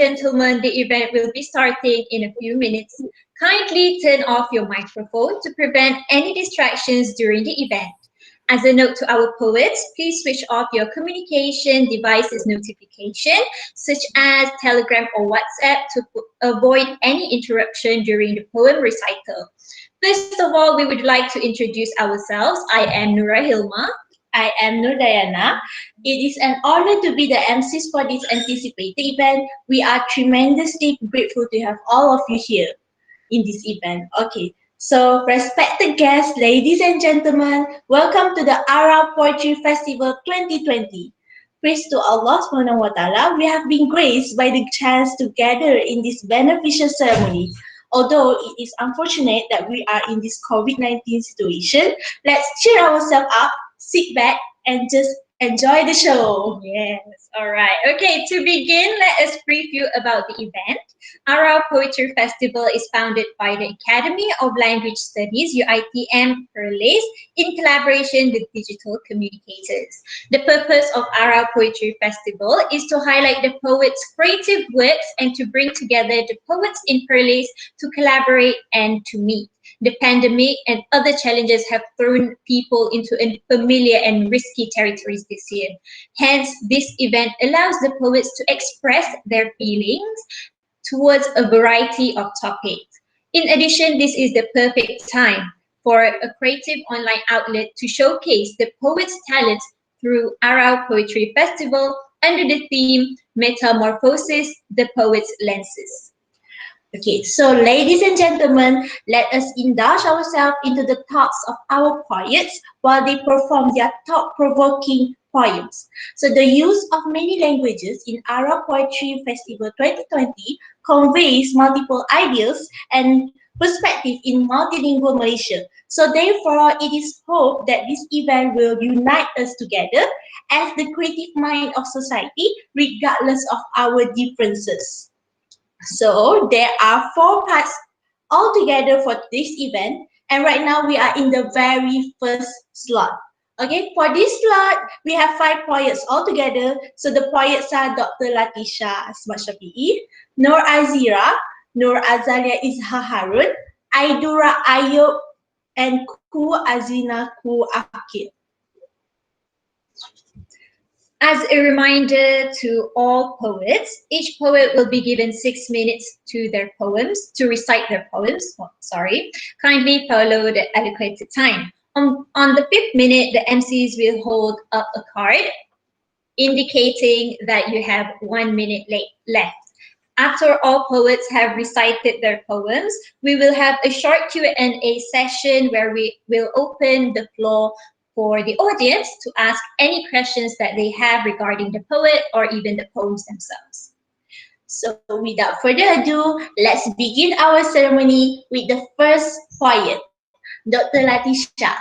gentlemen, the event will be starting in a few minutes. Kindly turn off your microphone to prevent any distractions during the event. As a note to our poets, please switch off your communication devices notification, such as Telegram or WhatsApp, to avoid any interruption during the poem recital. First of all, we would like to introduce ourselves. I am Nura Hilma. I am Nur Dayana. It is an honor to be the MCs for this anticipated event. We are tremendously grateful to have all of you here in this event. Okay, so respected guests, ladies and gentlemen, welcome to the Arau Poetry Festival 2020. Praise to Allah Subhanahu wa Taala, we have been graced by the chance to gather in this beneficial ceremony. Although it is unfortunate that we are in this COVID-19 situation, let's cheer ourselves up, sit back, and just enjoy the show. Yes, all right. Okay, to begin, let us brief you about the event. Arau Poetry Festival is founded by the Academy of Language Studies, UITM Perlis, in collaboration with digital communicators. The purpose of Arau Poetry Festival is to highlight the poets' creative works and to bring together the poets in Perlis to collaborate and to meet. The pandemic and other challenges have thrown people into unfamiliar and risky territories this year. Hence, this event allows the poets to express their feelings towards a variety of topics. In addition, this is the perfect time for a creative online outlet to showcase the poets' talents through Arau Poetry Festival under the theme Metamorphosis, the Poet's Lenses. Okay, so ladies and gentlemen, let us indulge ourselves into the thoughts of our poets while they perform their thought-provoking poems. So the use of many languages in Arau Poetry Festival 2020 conveys multiple ideas and perspective in multilingual Malaysia. So therefore, it is hoped that this event will unite us together as the creative mind of society, regardless of our differences. So there are 4 parts altogether for this event, and right now we are in the very first slot. Okay, for this slot, we have 5 poets altogether. So the poets are Dr. Latisha Asmat Shafi'i, Nur Azira, Nur Azalia Izha Harun, Aidura Ayub, and Ku Azina Ku Akil. As a reminder to all poets, each poet will be given 6 minutes to their poems, to recite their poems, Kindly follow the allocated time. On the 5th minute, the MCs will hold up a card indicating that you have 1 minute left. After all poets have recited their poems, we will have a short Q&A session where we will open the floor for the audience to ask any questions that they have regarding the poet or even the poems themselves. So without further ado, let's begin our ceremony with the first poet, Dr. Latisha.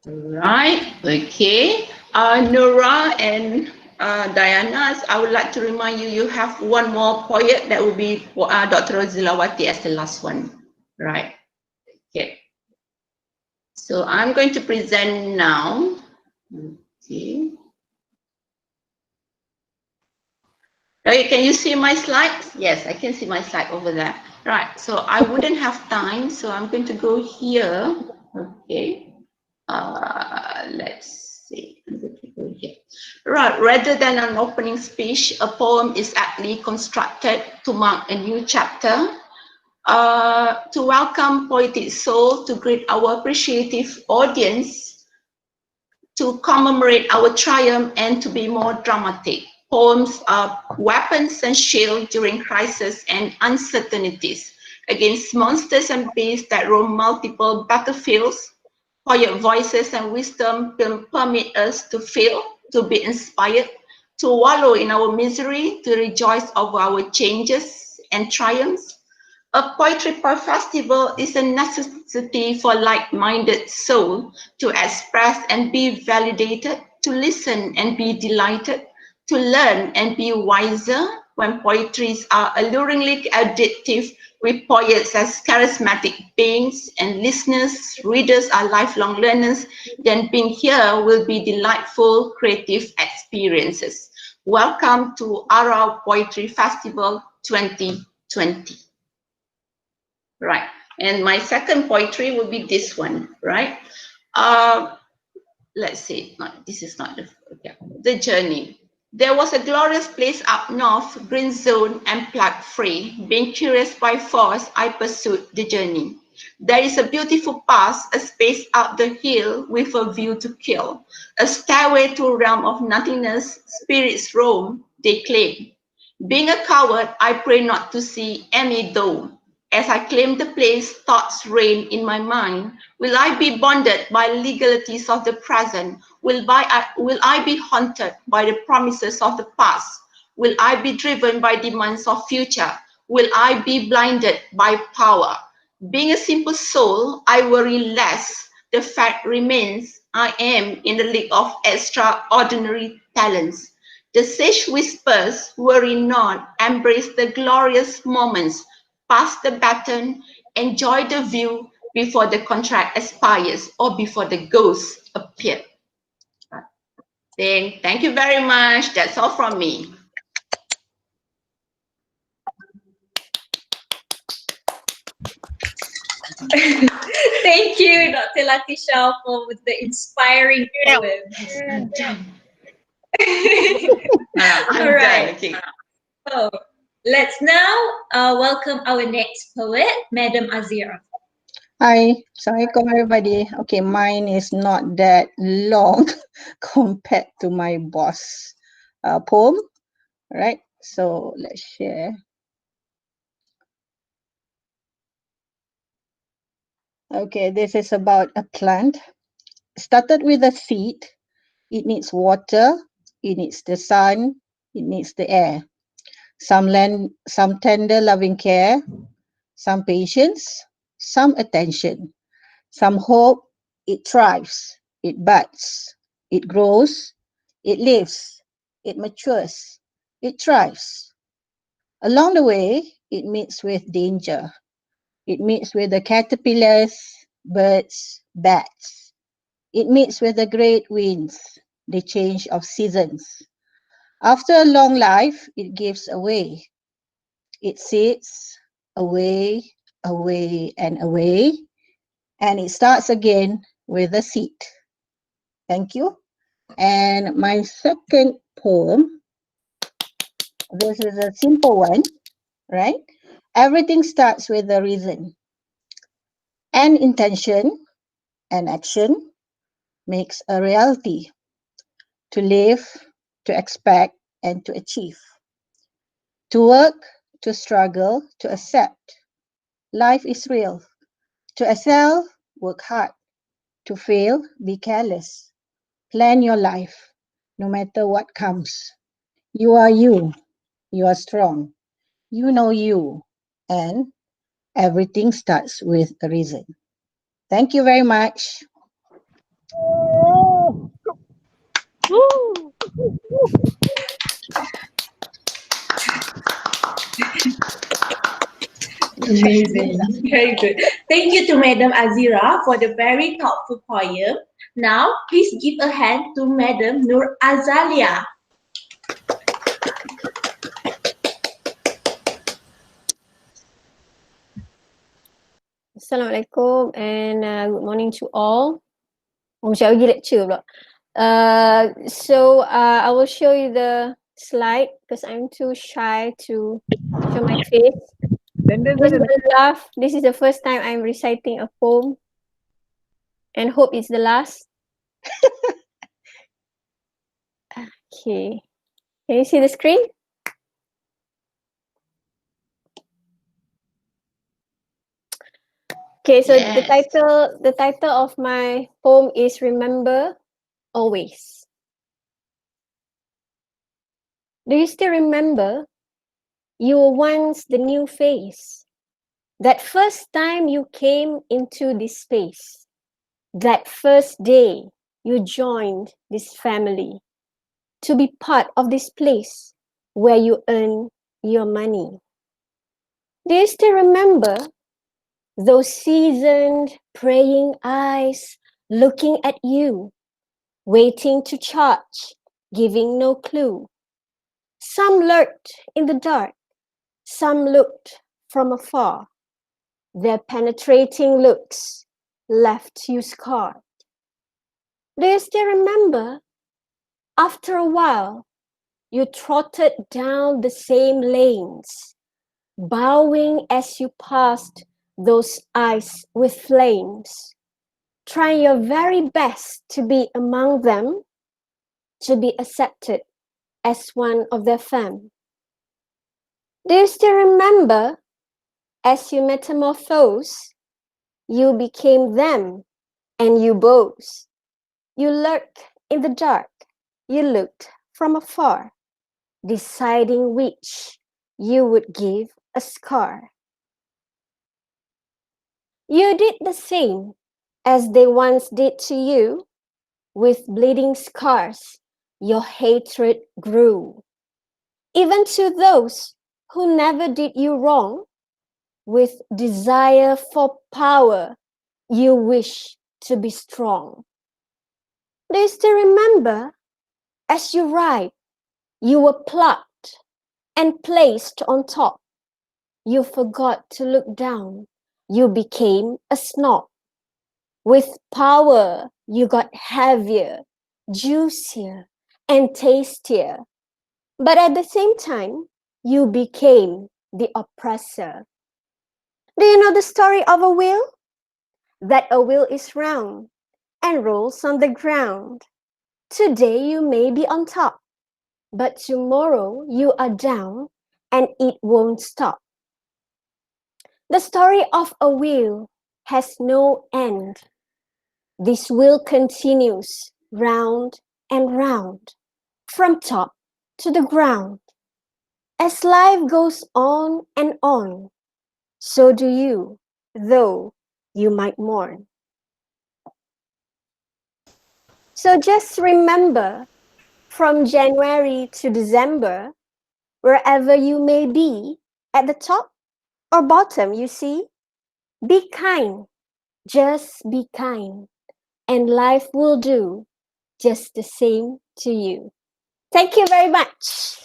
Right, okay. Nora and Diana, I would like to remind you, you have one more poet that will be Dr. Rozilawati as the last one. Right, okay. So I'm going to present now. Okay. Okay, can you see my slides? Yes, I can see my slide over there. Right, so I wouldn't have time, so I'm going to go here. Okay. Let's see. I'm going to go here. Right, rather than an opening speech, a poem is aptly constructed to mark a new chapter. To welcome poetic soul, to greet our appreciative audience, to commemorate our triumph, and to be more dramatic. Poems are weapons and shield during crisis and uncertainties against monsters and beasts that roam multiple battlefields. Poet voices and wisdom permit us to feel, to be inspired, to wallow in our misery, to rejoice over our changes and triumphs. A poetry festival is a necessity for like-minded soul to express and be validated, to listen and be delighted, to learn and be wiser. When poetries are alluringly addictive, we poets as charismatic beings and listeners, readers are lifelong learners, then being here will be delightful creative experiences. Welcome to Arau Poetry Festival 2020. Right, and my second poetry will be this one, right? Let's see, this is not the journey. There was a glorious place up north, green zone and plague free. Being curious by force, I pursued the journey. There is a beautiful pass, a space up the hill with a view to kill. A stairway to a realm of nothingness, spirits roam, they claim. Being a coward, I pray not to see any though. As I claim the place, thoughts reign in my mind. Will I be bonded by legalities of the present? Will I be haunted by the promises of the past? Will I be driven by demands of future? Will I be blinded by power? Being a simple soul, I worry less. The fact remains, I am in the league of extraordinary talents. The sage whispers, worry not, embrace the glorious moments, pass the baton, enjoy the view before the contract expires or before the ghosts appear. Thank you very much. That's all from me. Thank you, Dr. Latisha, for the inspiring poem. I'm All right. done. Okay. So let's now welcome our next poet, Madam Azira. Hi, Assalamualaikum everybody. Okay, mine is not that long compared to my boss poem, right? So let's share. Okay, this is about a plant. Started with a seed. It needs water, it needs the sun, it needs the air. Some tender loving care, some patience, some attention. Some hope, it thrives, it buds, it grows, it lives, it matures, it thrives. Along the way, it meets with danger. It meets with the caterpillars, birds, bats. It meets with the great winds, the change of seasons. After a long life, it gives away. It sits away, away, and away, and it starts again with a seed. Thank you. And my second poem, this is a simple one, right? Everything starts with a reason. An intention, an action makes a reality. To live, to expect, and to achieve. To work, to struggle, to accept. Life is real. To excel, work hard. To fail, be careless. Plan your life, no matter what comes. You are you. You are strong. You know you. And everything starts with a reason. Thank you very much. Amazing. Very good. Thank you to Madam Azira for the very thoughtful poem. Now, please give a hand to Madam Nur Azalia. Assalamualaikum and good morning to all. Macam lagi lecture pula. I will show you the slide because I'm too shy to show my face. Please don't laugh. This is the first time I'm reciting a poem and hope it's the last. Okay. Can you see the screen? Okay, so Yes. the title of my poem is Remember Always. Do you still remember? You were once the new face. That first time you came into this space. That first day you joined this family. To be part of this place where you earn your money. Do you still remember those seasoned praying eyes looking at you, waiting to charge, giving no clue? Some lurked in the dark, some looked from afar. Their penetrating looks left you scarred. Do you still remember? After a while, you trotted down the same lanes, bowing as you passed those eyes with flames, trying your very best to be among them, to be accepted as one of their fam. Do you still remember? As you metamorphose, you became them, and you both. You lurked in the dark, you looked from afar, deciding which you would give a scar. You did the same as they once did to you. With bleeding scars, your hatred grew. Even to those who never did you wrong, with desire for power, you wish to be strong. Do you still remember? As you ride, you were plucked and placed on top. You forgot to look down. You became a snob. With power, you got heavier, juicier, and tastier. But at the same time, you became the oppressor. Do you know the story of a wheel? That a wheel is round and rolls on the ground. Today you may be on top, but tomorrow you are down and it won't stop. The story of a wheel has no end. This wheel continues round and round, from top to the ground. As life goes on and on, so do you, though you might mourn. So just remember, from January to December, wherever you may be, at the top or bottom, you see, be kind, just be kind, and life will do just the same to you. Thank you very much.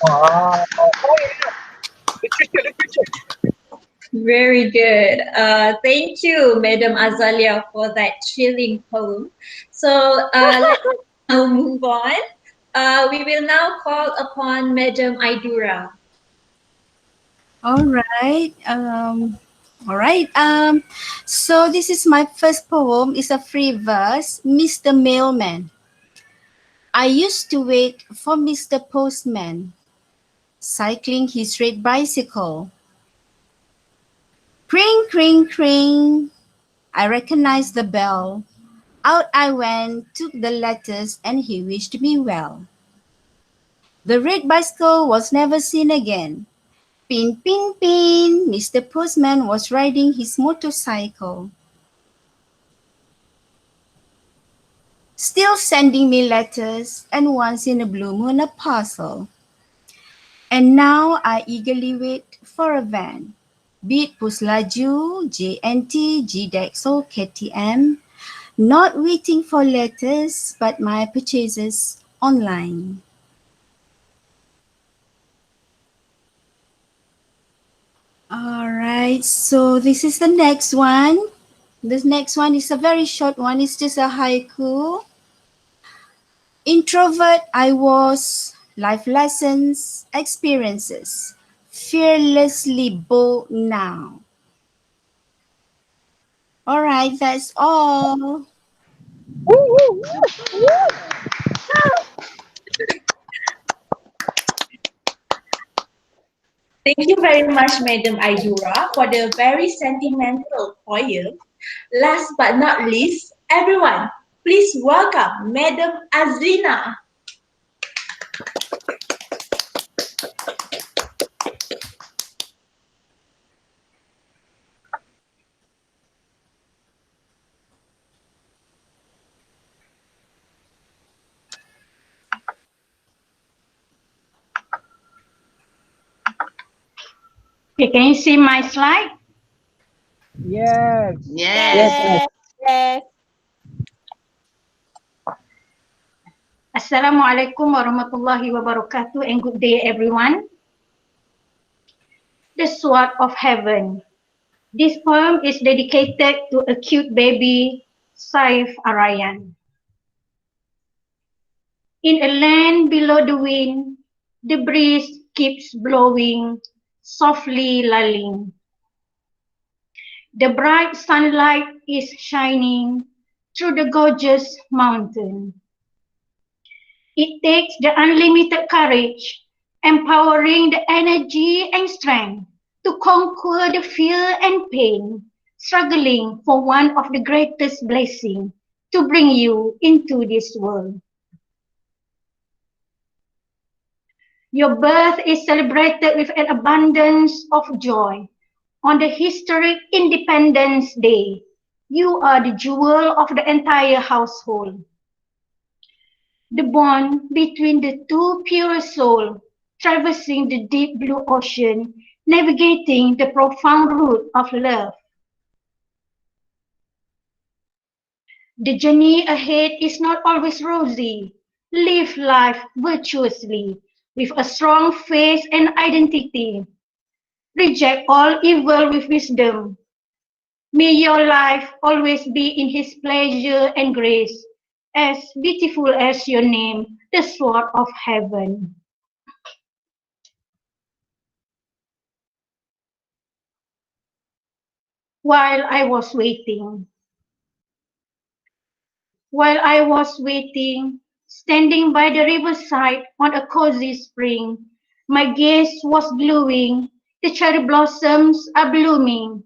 Wow. Very good. Thank you, Madam Azalia, for that chilling poem. So let's now move on. We will now call upon Madam Aidura. All right. All right. So this is my first poem. It's a free verse. Mr. Mailman. I used to wait for Mr. Postman, cycling his red bicycle. Cring, cring, cring. I recognized the bell. Out I went, took the letters, and he wished me well. The red bicycle was never seen again. Pin, pin, pin. Mr. Postman was riding his motorcycle. Still sending me letters, and once in a blue moon a parcel. And now I eagerly wait for a van. Beat Puslaju, JNT, GDEXO, KTM. Not waiting for letters, but my purchases online. All right, so this is the next one. This next one is a very short one. It's just a haiku. Introvert I was, life lessons, experiences, fearlessly bold now. All right, that's all. Thank you very much, Madam Aidura, for the very sentimental poem. Last but not least, everyone, please welcome Madam Azrina. Okay, can you see my slide? Yes. Yes. Yes. Assalamualaikum warahmatullahi wabarakatuh and good day everyone. The Sword of Heaven. This poem is dedicated to a cute baby, Saif Arayan. In a land below the wind, the breeze keeps blowing, softly lulling. The bright sunlight is shining through the gorgeous mountain. It takes the unlimited courage, empowering the energy and strength to conquer the fear and pain, struggling for one of the greatest blessings to bring you into this world. Your birth is celebrated with an abundance of joy. On the historic Independence Day, you are the jewel of the entire household. The bond between the two pure souls, traversing the deep blue ocean, navigating the profound route of love. The journey ahead is not always rosy. Live life virtuously, with a strong faith and identity. Reject all evil with wisdom. May your life always be in His pleasure and grace, as beautiful as your name, the sword of heaven. While I was waiting, standing by the riverside on a cozy spring, my gaze was glowing, the cherry blossoms are blooming.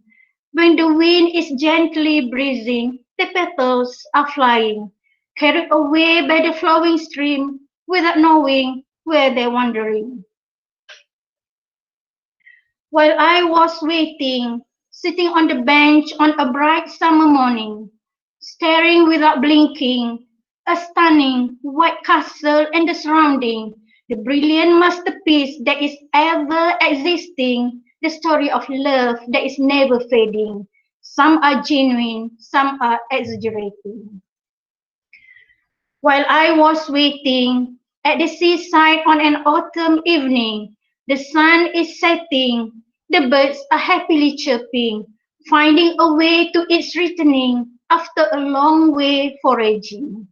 When the wind is gently breezing, the petals are flying, carried away by the flowing stream without knowing where they're wandering. While I was waiting, sitting on the bench on a bright summer morning, staring without blinking, a stunning white castle and the surrounding, the brilliant masterpiece that is ever existing, the story of love that is never fading. Some are genuine, some are exaggerating. While I was waiting at the seaside on an autumn evening, the sun is setting, the birds are happily chirping, finding a way to its returning after a long way foraging.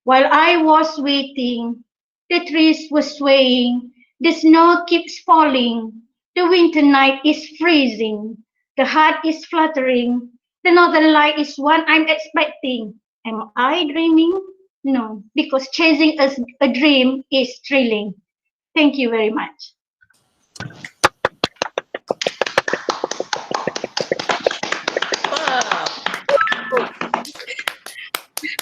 While I was waiting, the trees were swaying, the snow keeps falling, the winter night is freezing, the heart is fluttering, the northern light is one I'm expecting. Am I dreaming? No, because chasing a dream is thrilling. Thank you very much.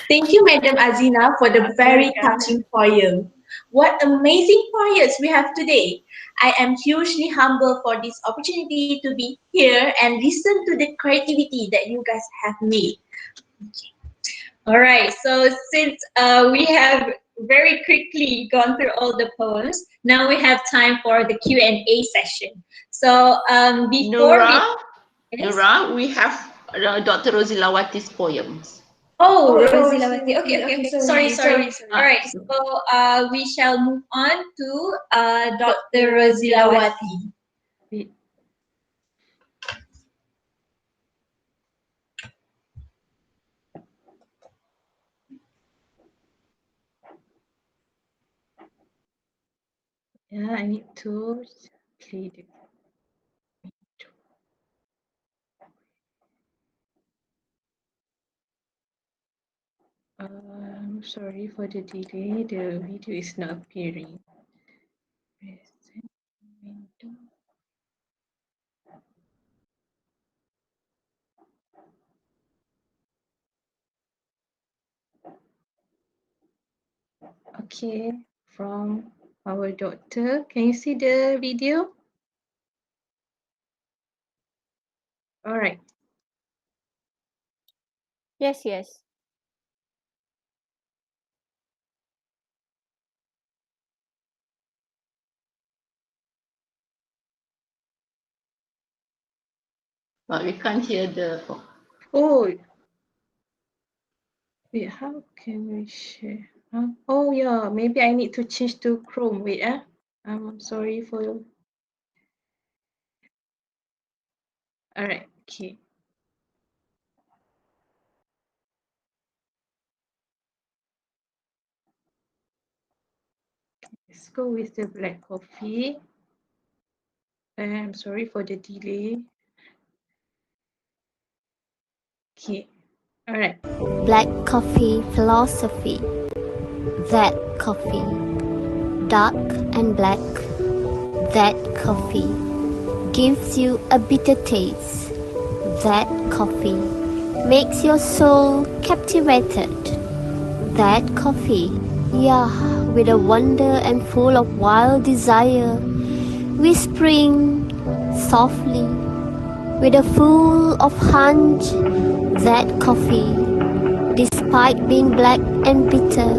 Thank you, Madam Azina, for the very touching poem. What amazing poets we have today. I am hugely humbled for this opportunity to be here and listen to the creativity that you guys have made. All right, so since we have very quickly gone through all the poems, now we have time for the Q&A session. So before Nura, we... Yes? Nura, we have Dr. Rosilawati's poems. Oh, Rosilawati. Okay. Sorry. All right, so we shall move on to Dr. Rosilawati. Yeah, I need to play the I'm sorry for the delay. The video is not appearing. Present window. Okay, from our doctor. Can you see the video? All right. Yes. But we can't hear the... Oh, wait, how can we share? Oh yeah, maybe I need to change to Chrome. Wait, I'm sorry for. All right, okay. Let's go with the black coffee. I'm sorry for the delay. Okay, all right. Black coffee philosophy. That coffee. Dark and black. That coffee gives you a bitter taste. That coffee makes your soul captivated. That coffee, yeah, with a wonder and full of wild desire, whispering softly, with a full of hunch. That coffee, despite being black and bitter,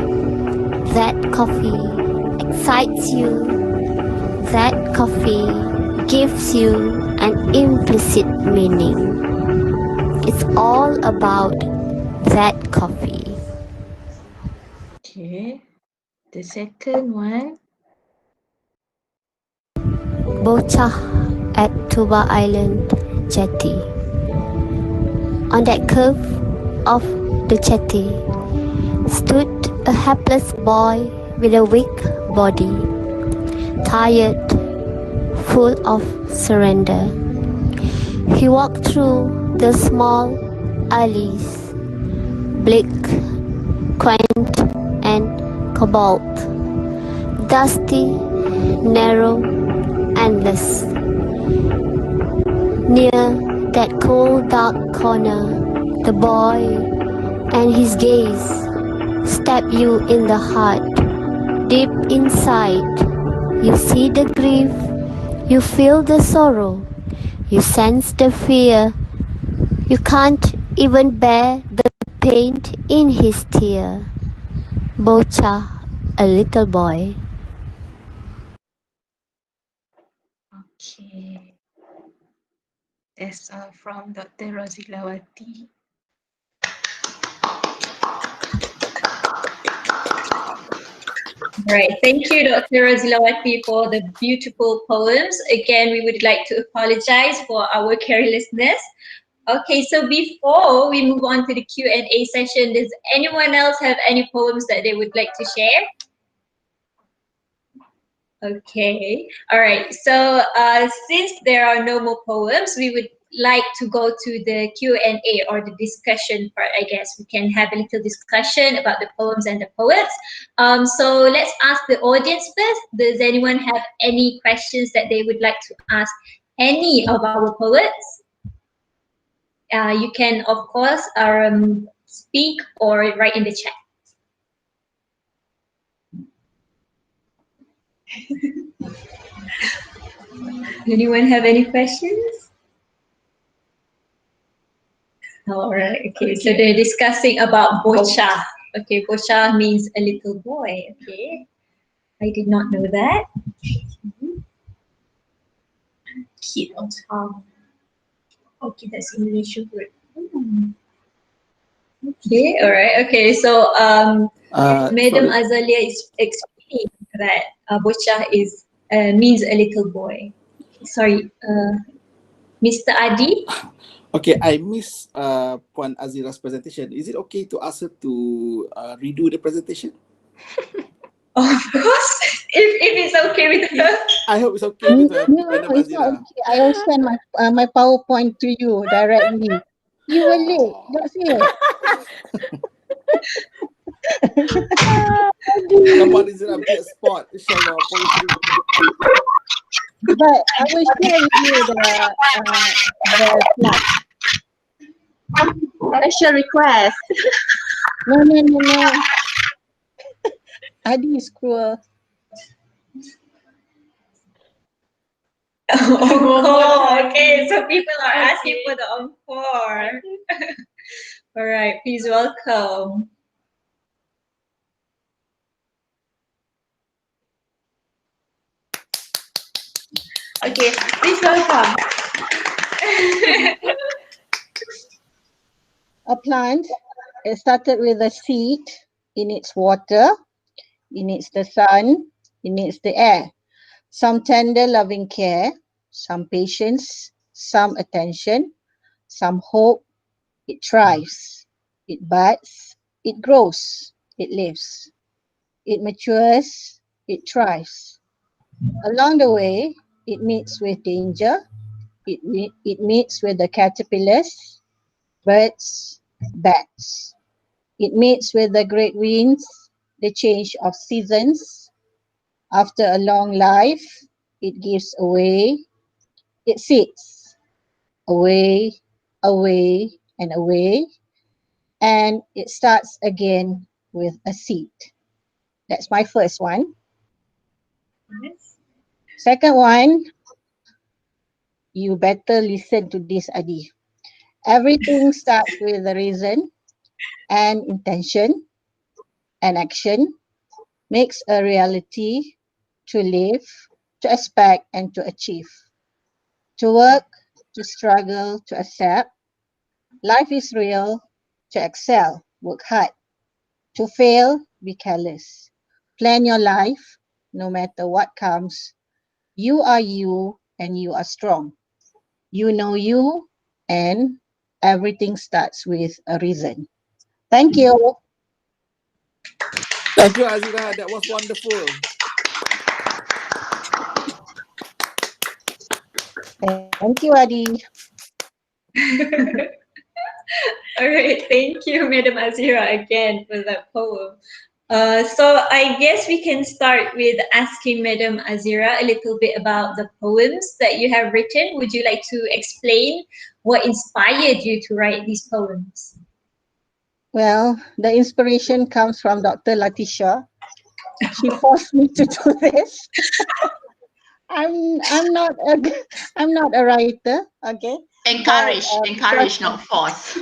that coffee excites you. That coffee gives you an implicit meaning. It's all about that coffee. Okay, the second one. Bocah at Tuba Island jetty. On that curve of the jetty stood a hapless boy with a weak body, tired, full of surrender. He walked through the small alleys, bleak, quaint, and cobalt, dusty, narrow, endless. Near that cold dark corner, the boy and his gaze stab you in the heart. Deep inside, you see the grief, you feel the sorrow, you sense the fear. You can't even bear the pain in his tear. Bocah, a little boy. Okay, that's all from Dr. Rozilawati. Right. Thank you, Dr. Rozilawati, for the beautiful poems. Again, we would like to apologize for our carelessness. Okay, so before we move on to the Q&A session, does anyone else have any poems that they would like to share? Okay, all right. So since there are no more poems, we would like to go to the Q&A or the discussion part, I guess. We can have a little discussion about the poems and the poets. So let's ask the audience first. Does anyone have any questions that they would like to ask any of our poets? You can, of course, speak or write in the chat. Anyone have any questions? All right. Okay. So they're discussing about bocah. Okay, bocah means a little boy. Okay, I did not know that. Kid or child. Okay, that's English word. Okay. All right. Okay. So Madam Sorry. Azalia is explaining that bocah is means a little boy. Sorry, Mr. Adi. Okay, I missed Puan Azira's presentation. Is it okay to ask her to redo the presentation? Of course, if it's okay with her. I hope it's okay with No, Madam it's not Azira. okay. I will send my PowerPoint to you directly. You were late. Oh. That's it. Come on, Azira, be a sport. Share your poetry. But I will share with you the slide. Special request. No. Adi is cruel. Encore. Okay, so people are asking for the encore. All right, please welcome. Okay, please welcome. A plant, it started with a seed in its water, it needs the sun, it needs the air. Some tender loving care, some patience, some attention, some hope. It thrives, it buds, it grows, it lives, it matures, it thrives. Along the way, it meets with danger, it meets with the caterpillars, birds, bats. It meets with the great winds, the change of seasons. After a long life, it gives away, it sits away, away, and away, and it starts again with a seed. That's my first one. Yes. Second one, you better listen to this, Adi. Everything starts with a reason and intention and action makes a reality to live, to expect, and to achieve. To work, to struggle, to accept. Life is real, to excel, work hard. To fail, be careless. Plan your life, no matter what comes. You are you and you are strong. You know you and everything starts with a reason. Thank you. Thank you, Azira. That was wonderful. Thank you, Adi. All right, thank you, Madam Azira, again for that poem. So I guess we can start with asking Madam Azira a little bit about the poems that you have written. Would you like to explain what inspired you to write these poems? Well, the inspiration comes from Dr. Latisha. She forced me to do this. I'm not a I'm not a writer, okay? But Encourage, not force.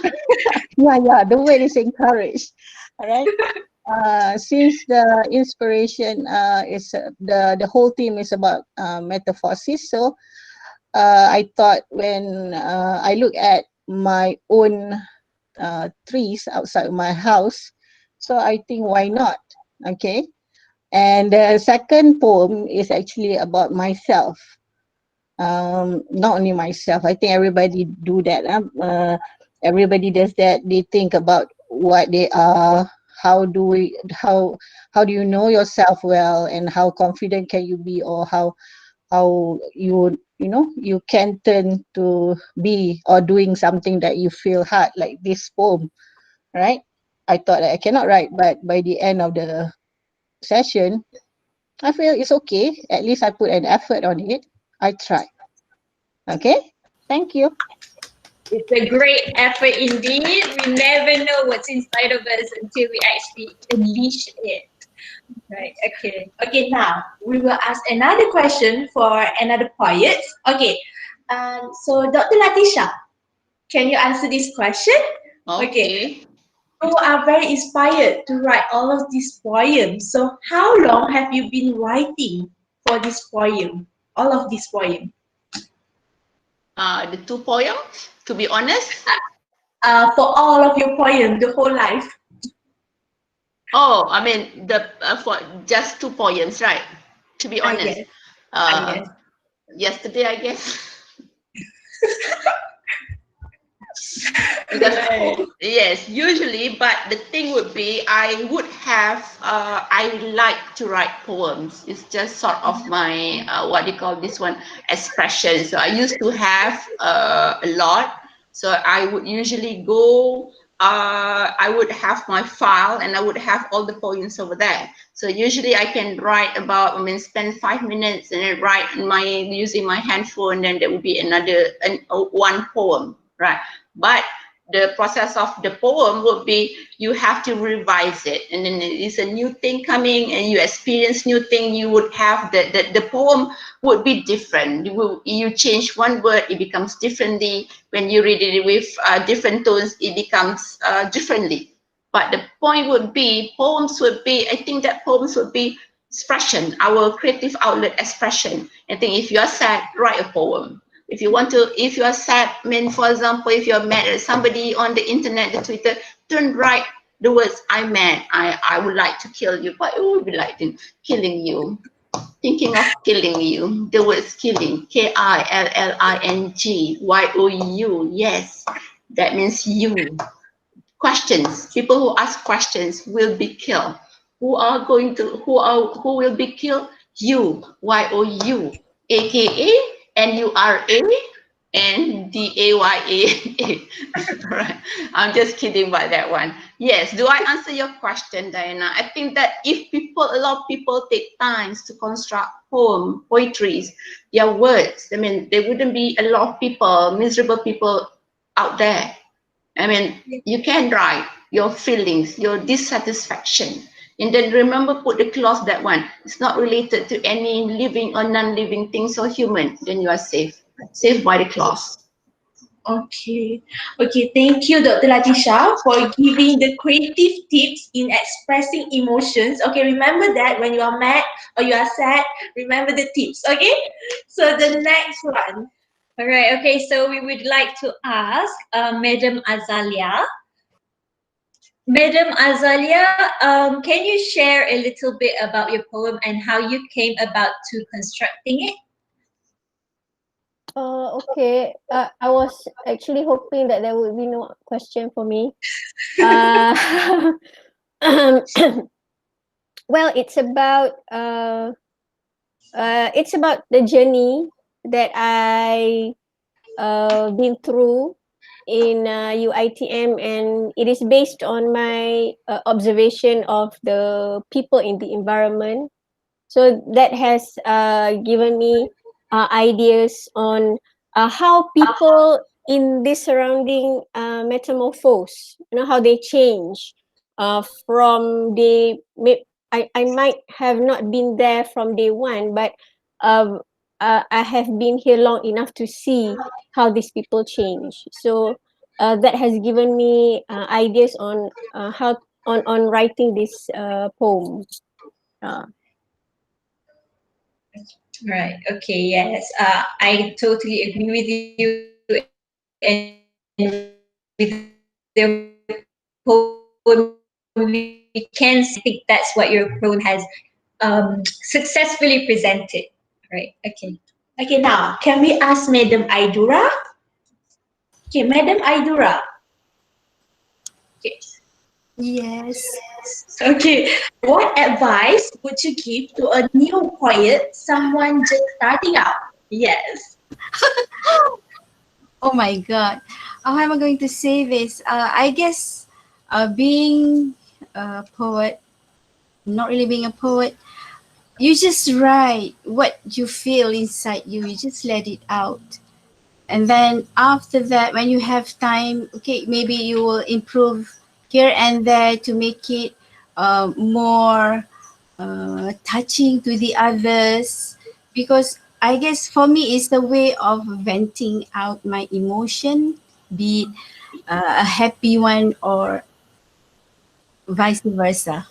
yeah, the word is encouraged. All right. Since the inspiration is the whole theme is about metamorphosis, so I thought when I look at my own trees outside my house, so I think why not? Okay. And the second poem is actually about myself. Not only myself, I think everybody do that. Everybody does that. They think about what they are. How do you know yourself well, and how confident can you be, or how you can turn to be or doing something that you feel hard, like this poem, right? I thought that I cannot write, but by the end of the session, I feel it's okay. At least I put an effort on it. I try. Okay. Thank you. It's a great effort indeed. We never know what's inside of us until we actually unleash it. Right, okay. Okay, now we will ask another question for another poet. Okay, so Dr. Latisha, can you answer this question? Okay, Okay. you are very inspired to write all of these poems. So how long have you been writing for this poem? All of these poems? The two poems, to be honest. For all of your poems, the whole life. Oh, I mean the for just two poems, right? To be honest, Yes, uh, yes. yesterday I guess. Because Right. yes, usually, but the thing would be I would have I like to write poems. It's just sort of my what do you call this one, expression. So I used to have a lot. So I would usually go I would have my file and I would have all the poems over there. So usually I can write about, I mean, spend 5 minutes and then write in my using my handphone, then there would be one poem, right? But the process of the poem would be you have to revise it, and then it's a new thing coming and you experience new thing. You would have the poem would be different. You change one word, it becomes differently. When you read it with different tones, it becomes differently. But the point would be poems would be, I think that poems would be expression, our creative outlet expression. I think if you're sad, write a poem. If you are sad, I mean, for example, if you're mad at somebody on the internet, the Twitter, don't write The words I meant, I would like to kill you, but it would be like killing you. Thinking of killing you. The words killing, KILLING, yes, that means you. Questions. People who ask questions will be killed. Who will be killed? You, YOU, AKA, NURA, and DAYA. Right. I'm just kidding about that one. Yes. Do I answer your question, Diana? I think that if a lot of people take times to construct poetries, their words, I mean, there wouldn't be a lot of people, miserable people out there. I mean, you can write your feelings, your dissatisfaction, and then remember, put the clause that one. It's not related to any living or non-living things or human. Then you are safe. Safe by the clause. Okay. Okay, thank you, Dr. Latisha, for giving the creative tips in expressing emotions. Okay, remember that when you are mad or you are sad, remember the tips, okay? So the next one. All right. Okay. So we would like to ask Madam Azalia. Madam Azalia, can you share a little bit about your poem and how you came about to constructing it? Okay. I was actually hoping that there would be no question for me. Uh, well, it's about the journey that I been through in UITM, and it is based on my observation of the people in the environment. So that has given me ideas on how people in this surrounding metamorphose, how they change from I might have not been there from day one, but um, I have been here long enough to see how these people change. So that has given me ideas on how on writing this poem. Right. Okay. Yes. I totally agree with you. And with your poem, we can see, and I think that's what your poem has successfully presented. Right. Okay. Okay, now, can we ask Madam Aidura? Okay, Madam Aidura. Okay. Yes. Okay, what advice would you give to a new poet, someone just starting out? Yes. Oh my God. How am I going to say this? I guess being a poet, not really being a poet, you just write what you feel inside you. You just let it out. And then after that, when you have time, okay, maybe you will improve here and there to make it more touching to the others. Because I guess for me, it's a way of venting out my emotion, be it a happy one or vice versa.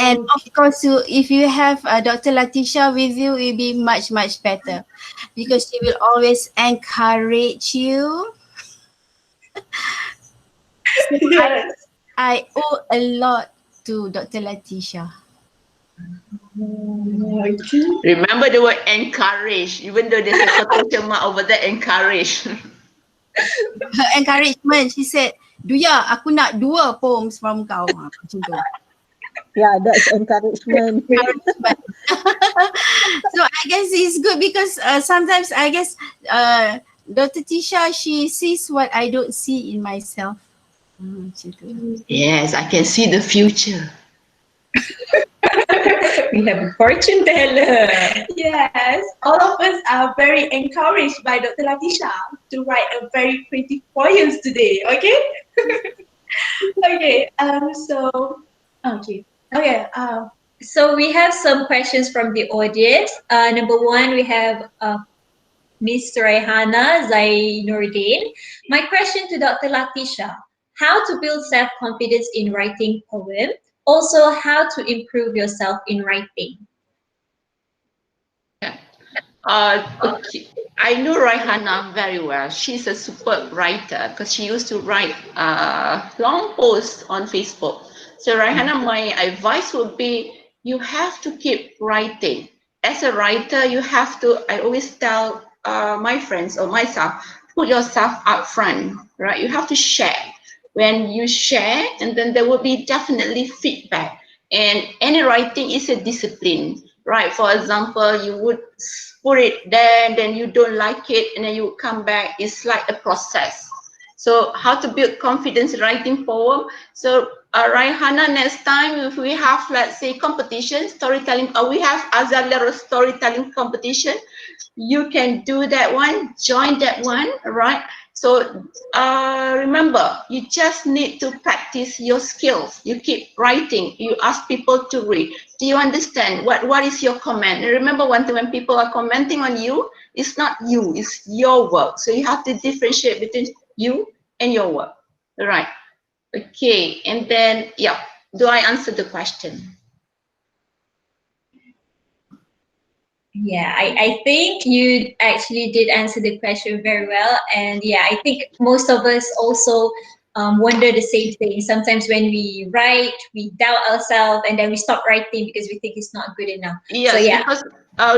And of course, if you have Dr. Latisha with you, it will be much, much better because she will always encourage you. So Yes. I owe a lot to Dr. Latisha. Okay. Remember the word encourage, even though there's a quotation mark over there, encourage. Her encouragement, she said, Duya, aku nak 2 poems from kau. Macam tu. Yeah, that's encouragement. So I guess it's good because sometimes I guess Dr. Tisha, she sees what I don't see in myself. Macam tu. Yes, I can see the future. We have a fortune teller. Yes, all of us are very encouraged by Dr. Latisha to write a very creative poems today. Okay. Okay. Okay. Okay. So we have some questions from the audience. Number one, we have Ms. Raihana Zainuddin. My question to Dr. Latisha: how to build self-confidence in writing poem? Also, how to improve yourself in writing? Okay. I know Raihana very well. She's a superb writer because she used to write long posts on Facebook. So Raihana, my advice would be you have to keep writing. As a writer, you have to, I always tell my friends or myself, put yourself up front, right? You have to share. When you share, and then there will be definitely feedback. And any writing is a discipline, right? For example, you would put it there, and then you don't like it, and then you come back. It's like a process. So how to build confidence writing poem? So Raihana, next time if we have, let's say, competition, storytelling, or we have Azalea storytelling competition, you can do that one, join that one, right? So remember, you just need to practice your skills. You keep writing, you ask people to read. Do you understand? What is your comment? And remember one thing, when people are commenting on you, it's not you, it's your work. So you have to differentiate between you and your work, right? Okay, and then, yeah, do I answer the question? Yeah, I think you actually did answer the question very well. And yeah, I think most of us also wonder the same thing. Sometimes when we write, we doubt ourselves and then we stop writing because we think it's not good enough. So Yes, yeah. because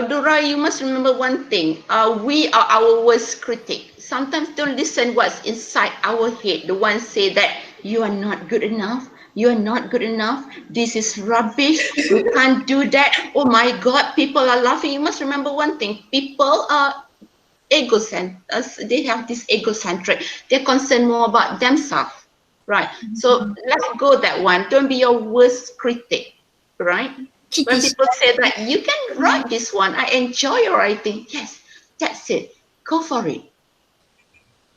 Dora, you must remember one thing. We are our worst critic. Sometimes don't listen what's inside our head. The one say that you are not good enough. You are not good enough. This is rubbish. You can't do that. Oh my God, people are laughing. You must remember one thing. People are egocentric. They have this egocentric. They're concerned more about themselves, right? So let's go that one. Don't be your worst critic, right? When people say that you can write this one, I enjoy your writing. Yes, that's it. Go for it.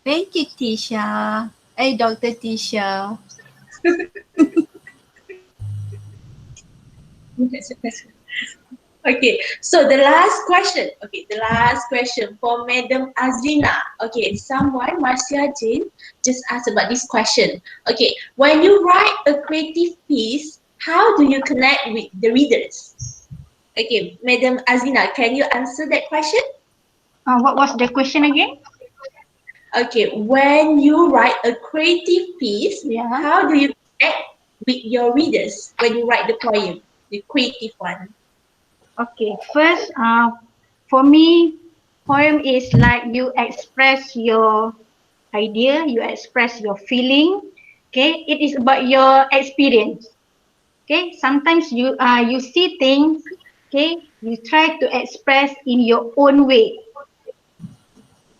Thank you, Tisha. Hey, Dr. Tisha. Okay, so the last question. Okay, the last question for Madam Azrina. Okay, someone, Marcia Jane, just asked about this question. Okay, when you write a creative piece, how do you connect with the readers? Okay, Madam Azrina, can you answer that question? What was the question again? Okay, when you write a creative piece, Yeah. how do you connect with your readers when you write the poem, the creative one? Okay. First, for me, poem is like you express your idea, you express your feeling. Okay. It is about your experience. Okay. Sometimes you see things. Okay. You try to express in your own way.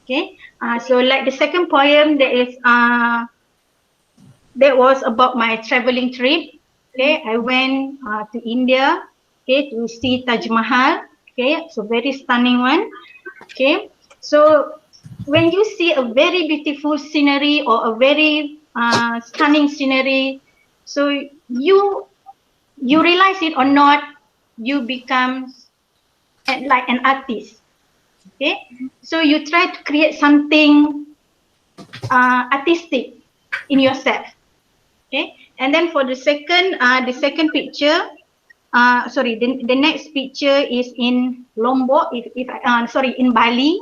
Okay. So like the second poem that was about my traveling trip. Okay, I went to India. Okay, to see Taj Mahal. Okay, so very stunning one. Okay, so when you see a very beautiful scenery or a very stunning scenery, so you realize it or not, you become like an artist. Okay, so you try to create something artistic in yourself. Okay, and then for the second picture, the next picture is in Lombok, in Bali.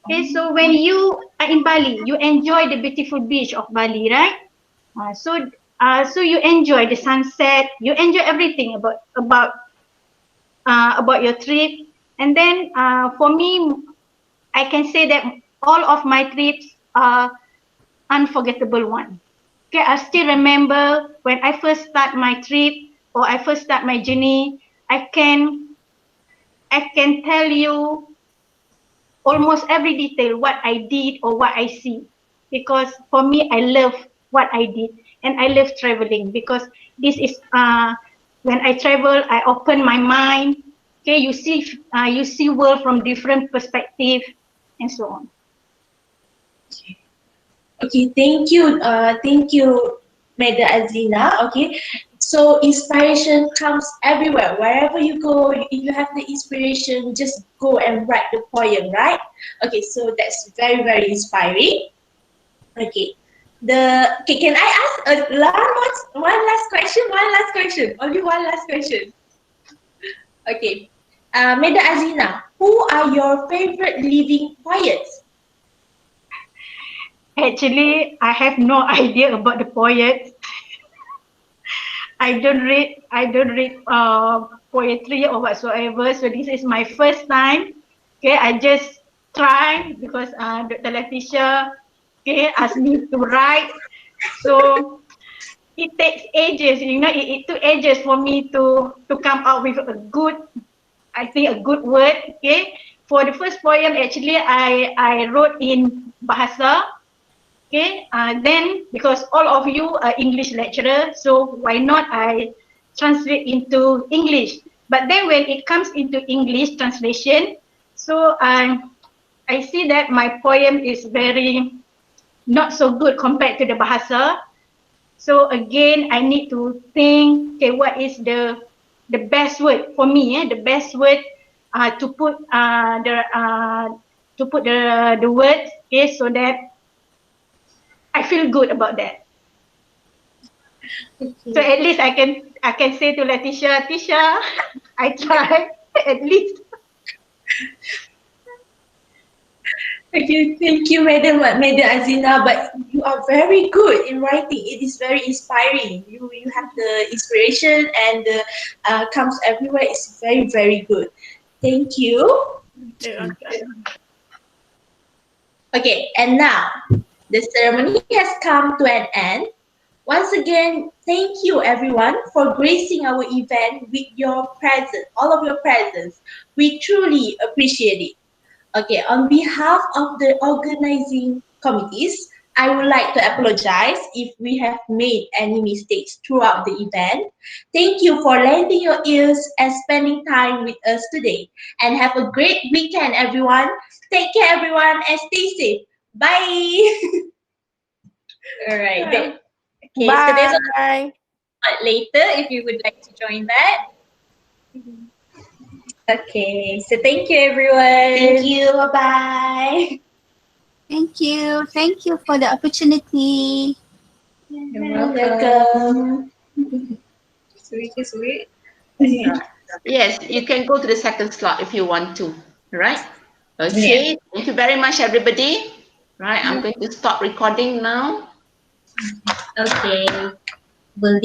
Okay, so when you are in Bali, you enjoy the beautiful beach of Bali, right? So you enjoy the sunset, you enjoy everything about your trip, and then for me, I can say that all of my trips are unforgettable one. Okay, I still remember when I first start my trip or I first start my journey. I can tell you almost every detail what I did or what I see, because for me I love what I did and I love traveling, because this is when I travel I open my mind. Okay, you see world from different perspective and so on. Okay, thank you, Meda Azina. Okay, so inspiration comes everywhere. Wherever you go, if you have the inspiration, just go and write the poem, right? Okay, so that's very, very inspiring. Okay, can I ask one last question? One last question. Only one last question. Okay, Meda Azina, who are your favorite living poets? Actually, I have no idea about the poets. I don't read poetry or whatsoever. So this is my first time. Okay, I just try because Dr. Leticia asked me to write. So it takes ages, it took ages for me to come up with a good, I think a good word. Okay, for the first poem, actually I wrote in Bahasa. Okay, then because all of you are English lecturer, so why not I translate into English? But then when it comes into English translation, so I see that my poem is very not so good compared to the Bahasa. So again, I need to think, okay, what is the best word for me? The best word to put the words, okay, so that I feel good about that. So Okay. at least I can say to Leticia, Tisha, I tried at least. Okay, thank you, Madam Azina. But you are very good in writing. It is very inspiring. You have the inspiration and the comes everywhere. It's very good. Thank you. Okay, and now the ceremony has come to an end. Once again, thank you everyone for gracing our event with your presence, all of your presence. We truly appreciate it. Okay, on behalf of the organizing committees, I would like to apologize if we have made any mistakes throughout the event. Thank you for lending your ears and spending time with us today. And have a great weekend, everyone. Take care, everyone, and stay safe. Bye. All right. Okay, so there's Bye. But later, if you would like to join that. Okay, so thank you, everyone. Thank you. Bye bye. Thank you. Thank you for the opportunity. You're Welcome. Sweet, sweet. Yes, you can go to the second slot if you want to. Right? Okay. Thank you very much, everybody. Right. I'm going to stop recording now. Okay. Will